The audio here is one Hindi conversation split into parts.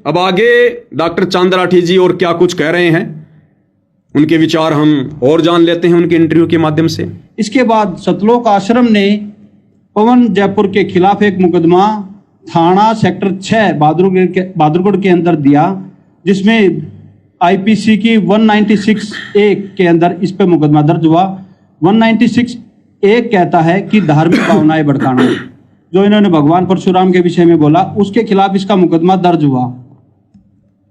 अब आगे डॉक्टर चांद राठी जी और क्या कुछ कह रहे हैं, उनके विचार हम और जान लेते हैं उनके इंटरव्यू के माध्यम से। इसके बाद सतलोक आश्रम ने पवन जयपुर के खिलाफ एक मुकदमा थाना सेक्टर 6 बहादुरगढ़ के अंदर दिया, जिसमें आईपीसी की 196 ए के अंदर इस पे मुकदमा दर्ज हुआ। 196 ए कहता है कि धार्मिक भावनाएं भड़काना, जो इन्होंने भगवान परशुराम के विषय में बोला, उसके खिलाफ इसका मुकदमा दर्ज हुआ।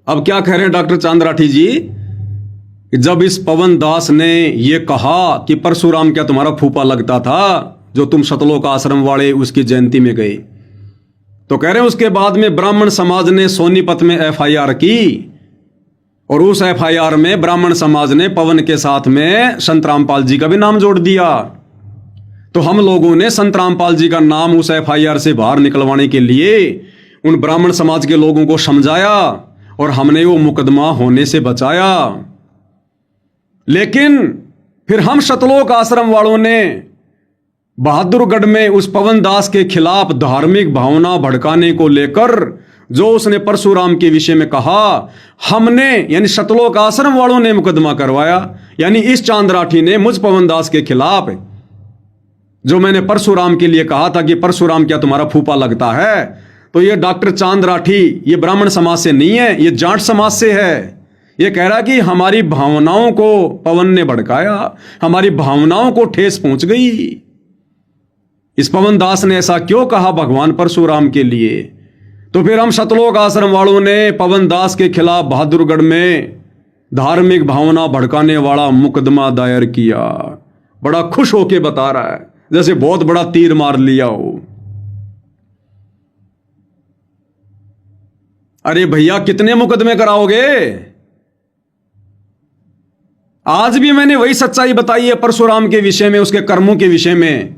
अब क्या कह रहे हैं डॉक्टर चांद राठी जी, जब इस पवन दास ने ये कहा कि परशुराम क्या तुम्हारा फूफा लगता था जो तुम सतलोक आश्रम वाले उसकी जयंती में गए, तो कह रहे हैं उसके बाद में ब्राह्मण समाज ने सोनीपत में एफआईआर की और उस एफआईआर में ब्राह्मण समाज ने पवन के साथ में संत रामपाल जी का भी नाम जोड़ दिया। तो हम लोगों ने संत रामपाल जी का नाम उस एफआईआर से बाहर निकलवाने के लिए उन ब्राह्मण समाज के लोगों को समझाया और हमने वो मुकदमा होने से बचाया। लेकिन फिर हम सतलोक आश्रम वालों ने बहादुरगढ़ में उस पवन दास के खिलाफ धार्मिक भावना भड़काने को लेकर जो उसने परशुराम के विषय में कहा, हमने यानी सतलोक आश्रम वालों ने मुकदमा करवाया। यानी इस चांद राठी ने मुझ पवन दास के खिलाफ, जो मैंने परशुराम के लिए कहा था कि परशुराम क्या तुम्हारा फूफा लगता है, तो ये डॉक्टर चांद राठी ये ब्राह्मण समाज से नहीं है, ये जाट समाज से है। ये कह रहा कि हमारी भावनाओं को पवन ने भड़काया, हमारी भावनाओं को ठेस पहुंच गई। इस पवन दास ने ऐसा क्यों कहा भगवान परशुराम के लिए? तो फिर हम सतलोक आश्रम वालों ने पवन दास के खिलाफ बहादुरगढ़ में धार्मिक भावना भड़काने वाला मुकदमा दायर किया। बड़ा खुश होके बता रहा है, जैसे बहुत बड़ा तीर मार लिया हो। अरे भैया कितने मुकदमे कराओगे? आज भी मैंने वही सच्चाई बताई है परशुराम के विषय में, उसके कर्मों के विषय में,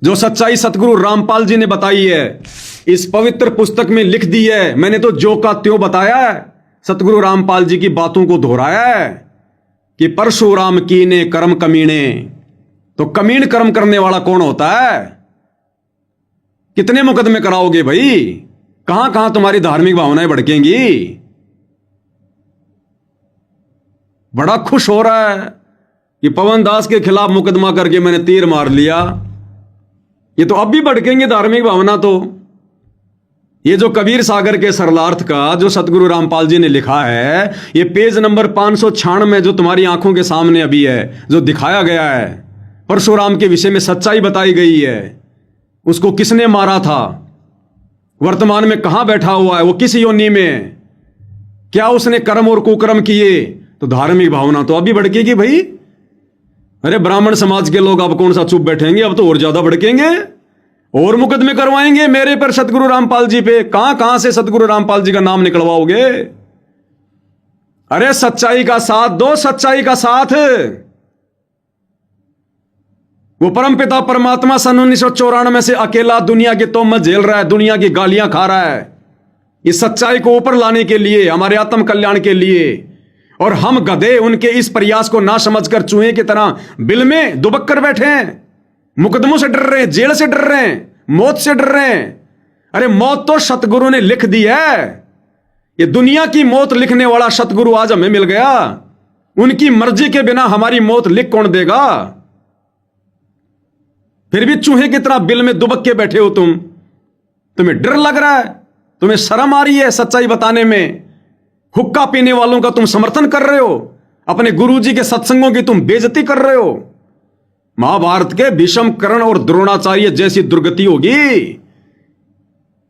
जो सच्चाई सतगुरु रामपाल जी ने बताई है, इस पवित्र पुस्तक में लिख दी है। मैंने तो जो का त्यों बताया है, सतगुरु रामपाल जी की बातों को दोहराया है कि परशुराम कीने कर्म कमीने। तो कमीन कर्म करने वाला कौन होता है? कितने मुकदमे कराओगे भाई? कहां कहां तुम्हारी धार्मिक भावनाएं भड़केंगी? बड़ा खुश हो रहा है कि पवन दास के खिलाफ मुकदमा करके मैंने तीर मार लिया। ये तो अब भी भड़केंगे धार्मिक भावना। तो ये जो कबीर सागर के सरलार्थ का जो सतगुरु रामपाल जी ने लिखा है, ये पेज नंबर 596 में जो तुम्हारी आंखों के सामने अभी है, जो दिखाया गया है, परशुराम के विषय में सच्चाई बताई गई है। उसको किसने मारा था, वर्तमान में कहां बैठा हुआ है, वो किस योनि में, क्या उसने कर्म और कुकर्म किए, तो धार्मिक भावना तो अभी भड़केगी भाई। अरे ब्राह्मण समाज के लोग अब कौन सा चुप बैठेंगे, अब तो और ज्यादा भड़केंगे और मुकदमे करवाएंगे मेरे पर, सतगुरु रामपाल जी पे। कहां कहां से सतगुरु रामपाल जी का नाम निकलवाओगे? अरे सच्चाई का साथ दो, सच्चाई का साथ। वो परमपिता परमात्मा सन 1994 से अकेला दुनिया की तोहमत झेल रहा है, दुनिया की गालियां खा रहा है, इस सच्चाई को ऊपर लाने के लिए, हमारे आत्म कल्याण के लिए। और हम गधे उनके इस प्रयास को ना समझकर चूहे की तरह बिल में दुबक कर बैठे हैं, मुकदमों से डर रहे हैं, जेल से डर रहे हैं, मौत से डर रहे हैं। अरे मौत तो सतगुरु ने लिख दी है। ये दुनिया की मौत लिखने वाला सतगुरु आज हमें मिल गया। उनकी मर्जी के बिना हमारी मौत लिख कौन देगा? फिर भी चूहे की तरह बिल में दुबक के बैठे हो तुम। तुम्हें डर लग रहा है, तुम्हें शर्म आ रही है सच्चाई बताने में। हुक्का पीने वालों का तुम समर्थन कर रहे हो, अपने गुरुजी के सत्संगों की तुम बेइज्जती कर रहे हो। महाभारत के भीष्म, कर्ण और द्रोणाचार्य जैसी दुर्गति होगी,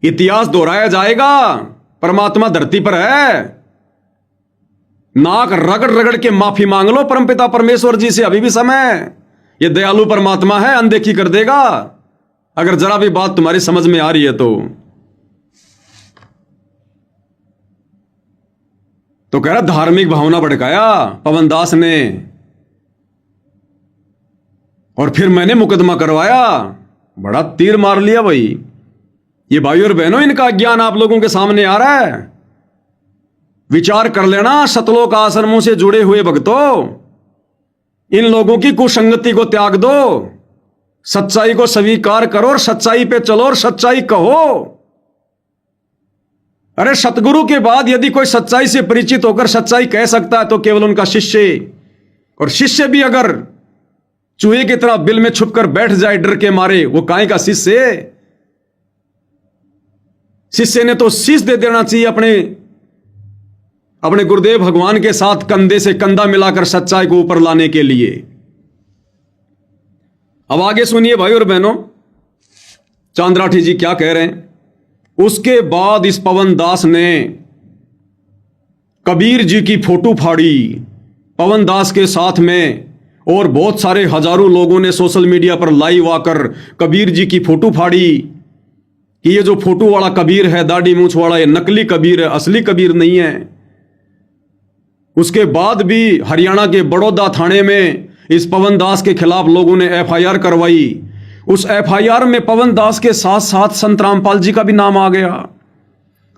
इतिहास दोहराया जाएगा। परमात्मा धरती पर है, नाक रगड़ रगड़ के माफी मांग लो परमपिता परमेश्वर जी से, अभी भी समय। ये दयालु परमात्मा है, अनदेखी कर देगा अगर जरा भी बात तुम्हारी समझ में आ रही है तो कह रहा धार्मिक भावना भड़काया पवन दास ने, और फिर मैंने मुकदमा करवाया। बड़ा तीर मार लिया भाई। ये भाई और बहनों, इनका ज्ञान आप लोगों के सामने आ रहा है। विचार कर लेना सतलोक आश्रमों से जुड़े हुए भक्तों, इन लोगों की कुसंगति को त्याग दो, सच्चाई को स्वीकार करो और सच्चाई पे चलो और सच्चाई कहो। अरे सतगुरु के बाद यदि कोई सच्चाई से परिचित होकर सच्चाई कह सकता है तो केवल उनका शिष्य, और शिष्य भी अगर चूहे की तरह बिल में छुपकर बैठ जाए डर के मारे, वो काहे का शिष्य? शिष्य ने तो शीश दे देना चाहिए अपने गुरुदेव भगवान के साथ कंधे से कंधा मिलाकर सच्चाई को ऊपर लाने के लिए। अब आगे सुनिए भाई और बहनों, चांद राठी जी क्या कह रहे हैं। उसके बाद इस पवन दास ने कबीर जी की फोटो फाड़ी। पवन दास के साथ में और बहुत सारे हजारों लोगों ने सोशल मीडिया पर लाइव आकर कबीर जी की फोटो फाड़ी कि ये जो फोटो वाला कबीर है, दाढ़ी मूंछ वाला, ये नकली कबीर है, असली कबीर नहीं है। उसके बाद भी हरियाणा के बड़ौदा थाने में इस पवन दास के खिलाफ लोगों ने एफआईआर करवाई। उस एफआईआर में पवन दास के साथ साथ संत रामपाल जी का भी नाम आ गया।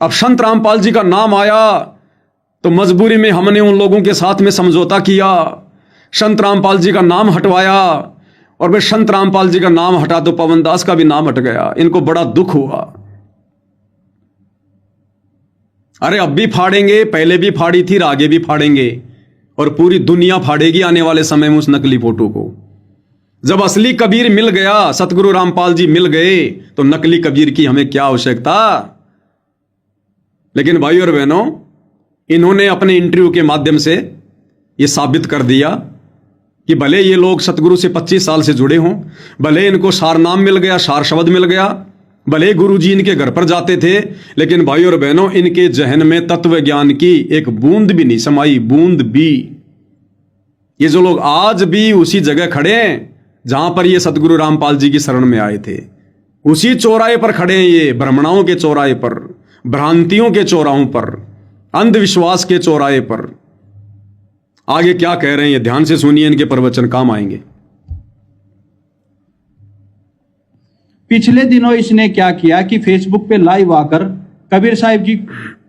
अब संत रामपाल जी का नाम आया तो मजबूरी में हमने उन लोगों के साथ में समझौता किया, संत रामपाल जी का नाम हटवाया, और वे संत रामपाल जी का नाम हटा तो पवन दास का भी नाम हट गया। इनको बड़ा दुख हुआ। अरे अब भी फाड़ेंगे, पहले भी फाड़ी थी, आगे भी फाड़ेंगे, और पूरी दुनिया फाड़ेगी आने वाले समय में उस नकली फोटो को। जब असली कबीर मिल गया, सतगुरु रामपाल जी मिल गए, तो नकली कबीर की हमें क्या आवश्यकता। लेकिन भाई और बहनों, इन्होंने अपने इंटरव्यू के माध्यम से यह साबित कर दिया कि भले ये लोग सतगुरु से 25 साल से जुड़े हों, भले इनको सार नाम मिल गया, सार शब्द मिल गया, भले गुरु जी इनके घर पर जाते थे, लेकिन भाई और बहनों, इनके जहन में तत्व ज्ञान की एक बूंद भी नहीं समाई, बूंद भी। ये जो लोग आज भी उसी जगह खड़े हैं जहां पर ये सतगुरु रामपाल जी की शरण में आए थे, उसी चौराहे पर खड़े हैं। ये ब्राह्मणों के चौराहे पर, भ्रांतियों के चौराहों पर, अंधविश्वास के चौराहे पर। आगे क्या कह रहे हैं ये ध्यान से सुनिए, इनके प्रवचन काम आएंगे। पिछले दिनों इसने क्या किया कि फेसबुक पे लाइव आकर कबीर साहिब की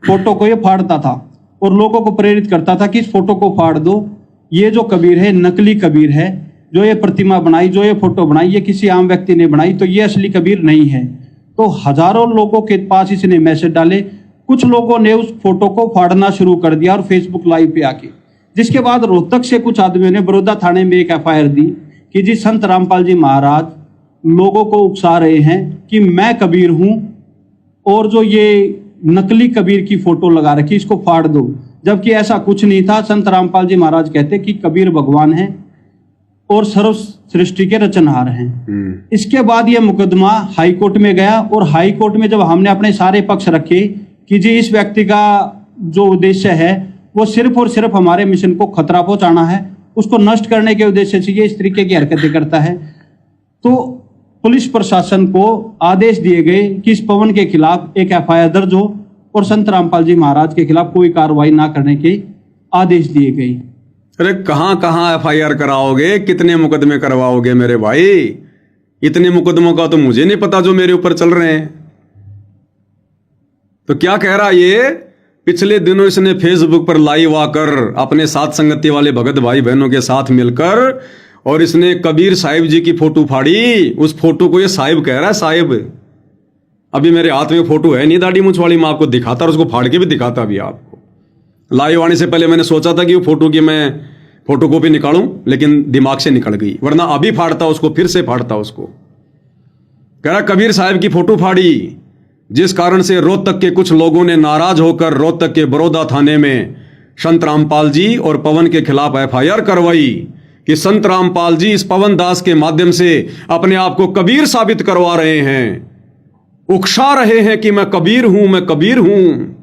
फोटो को ये फाड़ता था और लोगों को प्रेरित करता था कि इस फोटो को फाड़ दो, ये जो कबीर है नकली कबीर है, जो ये प्रतिमा बनाई, जो ये फोटो बनाई, ये किसी आम व्यक्ति ने बनाई, तो ये असली कबीर नहीं है। तो हजारों लोगों के पास इसने मैसेज डाले। कुछ लोगों ने उस फोटो को फाड़ना शुरू कर दिया और फेसबुक लाइव पे आके, जिसके बाद रोहतक से कुछ आदमियों ने बड़ौदा थाने में एक एफआईआर दी कि जी संत रामपाल जी महाराज लोगों को उकसा रहे हैं कि मैं कबीर हूं, और जो ये नकली कबीर की फोटो लगा रखी इसको फाड़ दो, जबकि ऐसा कुछ नहीं था। संत रामपाल जी महाराज कहते कि कबीर भगवान है और सर्व सृष्टि के रचनहार हैं। इसके बाद ये मुकदमा हाई कोर्ट में गया, और हाई कोर्ट में जब हमने अपने सारे पक्ष रखे कि जी इस व्यक्ति का जो उद्देश्य है वो सिर्फ और सिर्फ हमारे मिशन को खतरा पहुंचाना है, उसको नष्ट करने के उद्देश्य से ये इस तरीके की हरकतें करता है, तो पुलिस प्रशासन को आदेश दिए गए कि इस पवन के खिलाफ एक एफआईआर दर्ज हो और संत रामपाल जी महाराज के खिलाफ कोई कार्रवाई ना करने के आदेश दिए गए। अरे कहां एफआईआर कराओगे, कितने मुकदमे करवाओगे मेरे भाई? इतने मुकदमों का तो मुझे नहीं पता जो मेरे ऊपर चल रहे हैं। तो क्या कह रहा ये, पिछले दिनों इसने फेसबुक पर लाइव आकर अपने साथ संगति वाले भगत भाई बहनों के साथ मिलकर, और इसने कबीर साहिब जी की फोटो फाड़ी। उस फोटो को ये साहिब कह रहा है, साहिब। अभी मेरे हाथ में फोटो है नहीं दाढ़ी मूंछ वाली, मैं आपको दिखाता और उसको फाड़ के भी दिखाता अभी आपको। लाइव आने से पहले मैंने सोचा था कि वो फोटो की मैं फोटो कॉपी निकालूं, लेकिन दिमाग से निकल गई, वरना अभी फाड़ता उसको, फिर से फाड़ता उसको। कह रहा कबीर साहिब की फोटो फाड़ी, जिस कारण से रोहतक के कुछ लोगों ने नाराज होकर रोहतक के बड़ौदा थाने में संत रामपाल जी और पवन के खिलाफ एफआईआर करवाई कि संत रामपाल जी इस पवन दास के माध्यम से अपने आप को कबीर साबित करवा रहे हैं, उकसा रहे हैं कि मैं कबीर हूं, मैं कबीर हूं।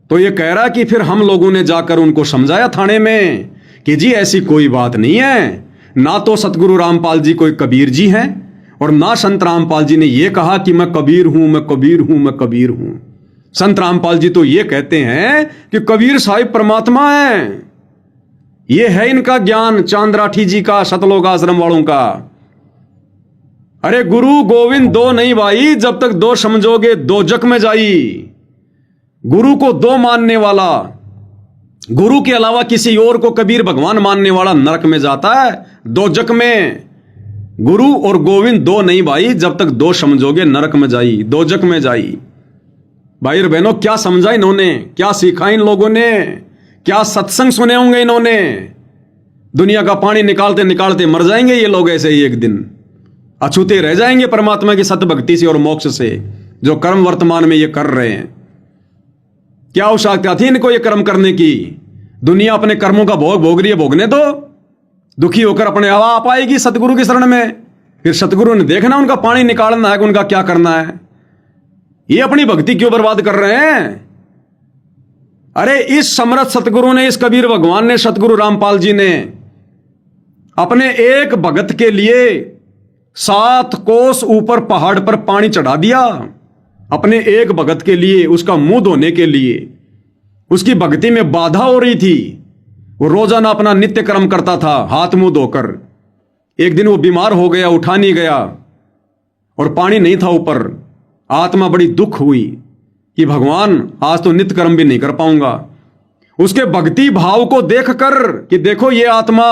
तो ये कह रहा कि फिर हम लोगों ने जाकर उनको समझाया थाने में कि जी ऐसी कोई बात नहीं है, ना तो सतगुरु रामपाल जी कोई कबीर जी हैं और ना संत रामपाल जी ने यह कहा कि मैं कबीर हूं, मैं कबीर हूं, मैं कबीर हूं। संत रामपाल जी तो ये कहते हैं कि कबीर साहिब परमात्मा है। ये है इनका ज्ञान, चांद राठी जी का, सतलोक आश्रम वालों का। अरे गुरु गोविंद दो नहीं भाई, जब तक दो समझोगे दो जग में जाई। गुरु को दो मानने वाला, गुरु के अलावा किसी और को कबीर भगवान मानने वाला नरक में जाता है, दो जग में। गुरु और गोविंद दो नहीं भाई, जब तक दो समझोगे नरक में जाई, दो जग में जाई। भाई और बहनों, क्या समझा इन्होंने, क्या सीखा इन लोगों ने, क्या सत्संग सुने होंगे इन्होंने। दुनिया का पानी निकालते निकालते मर जाएंगे ये लोग ऐसे ही एक दिन, अछूते रह जाएंगे परमात्मा की सत भक्ति से और मोक्ष से, जो कर्म वर्तमान में ये कर रहे हैं। क्या आवश्यकता थी इनको ये कर्म करने की। दुनिया अपने कर्मों का भोग भोग रही है, भोगने दो। दुखी होकर अपने हवा आ पाएगी सतगुरु की शरण में, फिर सतगुरु ने देखना उनका पानी निकालना है कि उनका क्या करना है। ये अपनी भक्ति क्यों बर्बाद कर रहे हैं। अरे इस समर्थ सतगुरु ने, इस कबीर भगवान ने, सतगुरु रामपाल जी ने अपने एक भगत के लिए 7 कोस ऊपर पहाड़ पर पानी चढ़ा दिया। अपने एक भगत के लिए, उसका मुंह धोने के लिए। उसकी भक्ति में बाधा हो रही थी। वो रोजाना अपना नित्य कर्म करता था हाथ मुंह धोकर। एक दिन वो बीमार हो गया, उठा नहीं गया और पानी नहीं था ऊपर। आत्मा बड़ी दुख हुई कि भगवान आज तो नित्य कर्म भी नहीं कर पाऊंगा। उसके भक्ति भाव को देखकर कि देखो ये आत्मा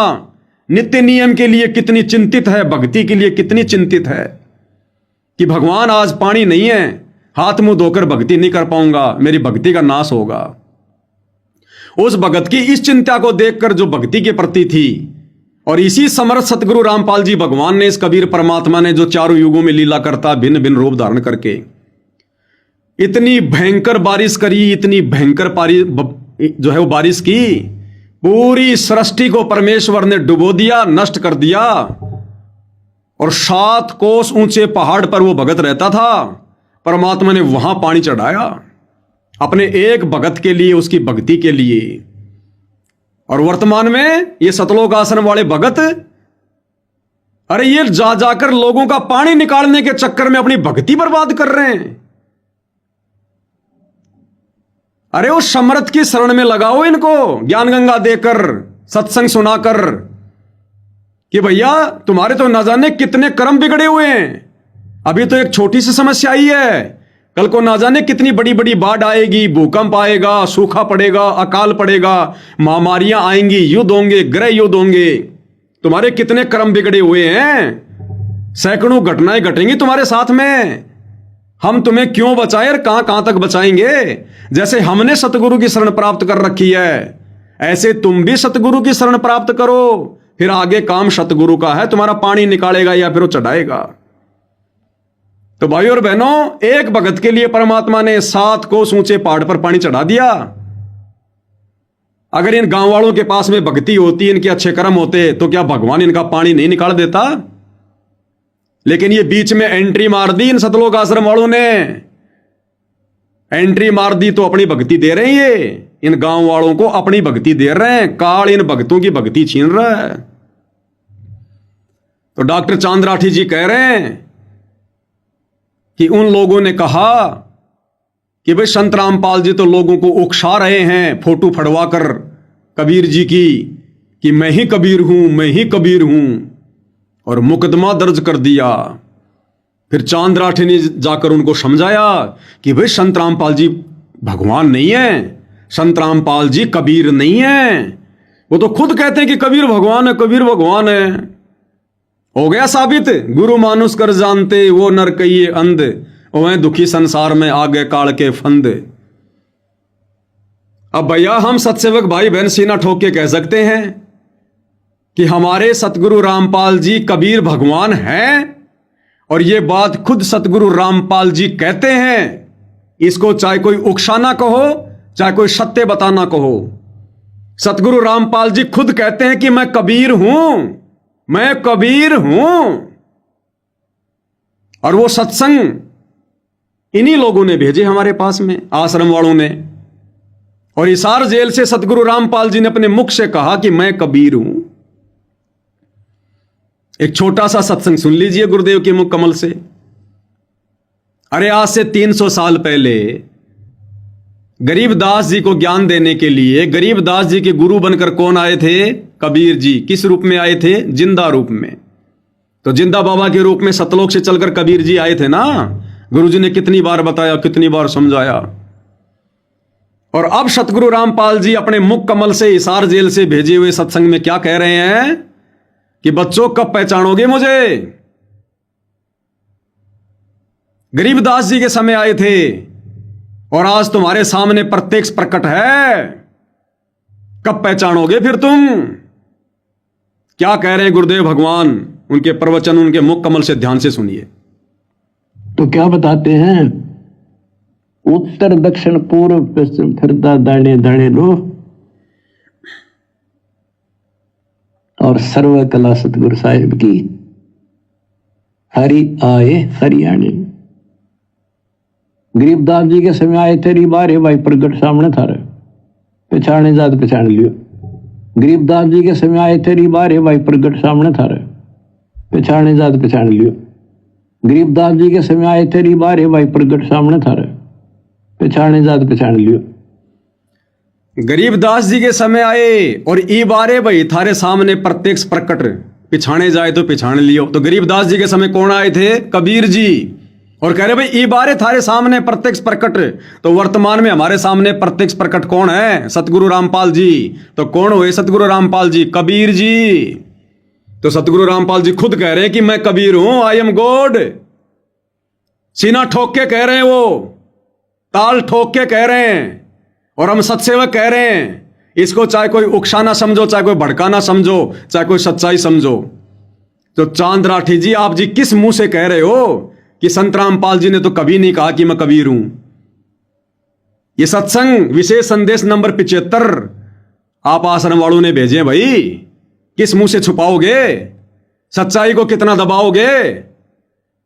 नित्य नियम के लिए कितनी चिंतित है, भक्ति के लिए कितनी चिंतित है, कि भगवान आज पानी नहीं है, हाथ मुंह धोकर भक्ति नहीं कर पाऊंगा, मेरी भक्ति का नाश होगा। उस भगत की इस चिंता को देखकर जो भक्ति के प्रति थी, और इसी समर्थ सतगुरु रामपाल जी भगवान ने, इस कबीर परमात्मा ने, जो चारों युगों में लीला करता भिन्न भिन्न रूप धारण करके इतनी भयंकर बारिश करी, इतनी भयंकर जो है वो बारिश की, पूरी सृष्टि को परमेश्वर ने डुबो दिया, नष्ट कर दिया। और 7 कोस ऊंचे पहाड़ पर वो भगत रहता था, परमात्मा ने वहां पानी चढ़ाया अपने एक भगत के लिए, उसकी भक्ति के लिए। और वर्तमान में ये सतलोक आश्रम वाले भगत, अरे ये जा जाकर लोगों का पानी निकालने के चक्कर में अपनी भक्ति बर्बाद कर रहे हैं। अरे उस समर्थ की शरण में लगाओ इनको, ज्ञान गंगा देकर, सत्संग सुनाकर, कि भैया तुम्हारे तो ना जाने कितने कर्म बिगड़े हुए हैं। अभी तो एक छोटी सी समस्या आई है, कल को ना जाने कितनी बड़ी बड़ी बाढ़ आएगी, भूकंप आएगा, सूखा पड़ेगा, अकाल पड़ेगा, महामारियां आएंगी, युद्ध होंगे, गृह युद्ध होंगे। तुम्हारे कितने कर्म बिगड़े हुए हैं, सैकड़ों घटनाएं घटेंगी तुम्हारे साथ में। हम तुम्हें क्यों बचाएं और कहां तक बचाएंगे। जैसे हमने सतगुरु की शरण प्राप्त कर रखी है, ऐसे तुम भी सतगुरु की शरण प्राप्त करो, फिर आगे काम सतगुरु का है, तुम्हारा पानी निकालेगा या फिर वो चढ़ाएगा। तो भाई और बहनों, एक भगत के लिए परमात्मा ने 7 कोस ऊंचे पहाड़ पर पानी चढ़ा दिया। अगर इन गांव वालों के पास में भक्ति होती, इनके अच्छे कर्म होते, तो क्या भगवान इनका पानी नहीं निकाल देता। लेकिन ये बीच में एंट्री मार दी इन सतलोक आश्रम वालों ने, एंट्री मार दी तो अपनी भक्ति दे रहे हैं। ये इन गांव वालों को अपनी भक्ति दे रहे हैं, काल इन भक्तों की भक्ति छीन रहा है। तो डॉक्टर चांद राठी जी कह रहे हैं कि उन लोगों ने कहा कि भाई संत रामपाल जी तो लोगों को उकसा रहे हैं फोटो फड़वाकर कबीर जी की, कि मैं ही कबीर हूं, मैं ही कबीर हूं, और मुकदमा दर्ज कर दिया। फिर चांद राठी ने जाकर उनको समझाया कि भाई संत रामपाल जी भगवान नहीं है, संत रामपाल जी कबीर नहीं है। वो तो खुद कहते हैं कि कबीर भगवान है, कबीर भगवान है। हो गया साबित, गुरु मानुष कर जानते, वो नर कहिए अंध, वह दुखी संसार में आगे काल के फंद। अब भैया हम सत्सेवक भाई बहन सीना ठोक के कह सकते हैं कि हमारे सतगुरु रामपाल जी कबीर भगवान हैं, और ये बात खुद सतगुरु रामपाल जी कहते हैं। इसको चाहे कोई उकसाना कहो, चाहे कोई सत्य बताना कहो, सतगुरु रामपाल जी खुद कहते हैं कि मैं कबीर हूं, मैं कबीर हूं। और वो सत्संग इन्हीं लोगों ने भेजे हमारे पास में, आश्रम वालों ने। और हिसार जेल से सतगुरु रामपाल जी ने अपने मुख से कहा कि मैं कबीर हूं। एक छोटा सा सत्संग सुन लीजिए गुरुदेव के मुख कमल से। अरे आज से 300 साल पहले गरीबदास जी को ज्ञान देने के लिए गरीबदास जी के गुरु बनकर कौन आए थे? कबीर जी। किस रूप में आए थे? जिंदा रूप में। तो जिंदा बाबा के रूप में सतलोक से चलकर कबीर जी आए थे ना। गुरु जी ने कितनी बार बताया, कितनी बार समझाया। और अब सतगुरु रामपाल जी अपने मुख कमल से हिसार जेल से भेजे हुए सत्संग में क्या कह रहे हैं कि बच्चों कब पहचानोगे मुझे? गरीबदास जी के समय आए थे, और आज तुम्हारे सामने प्रत्यक्ष प्रकट है। कब पहचानोगे फिर तुम? क्या कह रहे हैं गुरुदेव भगवान? उनके प्रवचन उनके मुख कमल से ध्यान से सुनिए। तो क्या बताते हैं? उत्तर दक्षिण पूर्व पश्चिम फिरता दाने दाने लो, और सर्व कला सतगुरु साहिब की, हरि आए हरियाणे। गरीबदास जी के समय आए तेरी बारे भाई प्रगट सामने थारे, पहचाने जात पहचान लियो। गरीबदास जी के समय आए तेरी बारे भाई प्रगट सामने थारे, पहचाने जात पहचान लियो। गरीबदास जी के समय आए तेरी बारे भाई प्रगट सामने थारे, पहचाने जात पहचान लियो। गरीबदास जी के समय आए और ई बारे भाई थारे सामने प्रत्यक्ष प्रकट, पिछाने जाए तो पिछान लियो। तो गरीबदास जी के समय कौन आए थे? कबीर जी। और कह रहे भाई ई बारे थारे सामने प्रत्यक्ष प्रकट। तो वर्तमान में हमारे सामने प्रत्यक्ष प्रकट कौन है? सतगुरु रामपाल जी। तो कौन हुए सतगुरु रामपाल जी? कबीर जी। तो सतगुरु रामपाल जी खुद कह रहे हैं कि मैं कबीर हूं, आई एम गॉड। सीना ठोक के कह रहे हैं, वो ताल ठोक के कह रहे हैं। और हम सत्सेवक कह रहे हैं। इसको चाहे कोई उकसाना समझो, चाहे कोई भड़काना समझो, चाहे कोई सच्चाई समझो। तो चांद राठी जी, आप जी किस मुंह से कह रहे हो कि संत रामपाल जी ने तो कभी नहीं कहा कि मैं कबीर हूं? ये सत्संग विशेष संदेश नंबर 75 आप आश्रम वालों ने भेजे भाई। किस मुंह से छुपाओगे? सच्चाई को कितना दबाओगे?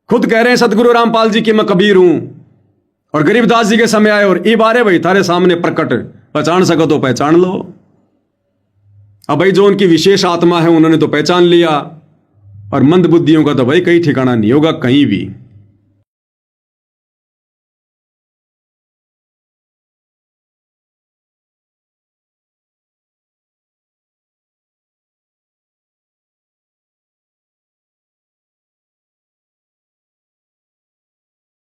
खुद कह रहे हैं सतगुरु रामपाल जी कि मैं कबीर हूं, और गरीबदास जी के समय आए और ई बारे भाई थारे सामने प्रकट। पहचान सको तो पहचान लो। अब भाई जो उनकी विशेष आत्मा है उन्होंने तो पहचान लिया, और मंद बुद्धियों का तो भाई कहीं ठिकाना नहीं होगा कहीं भी।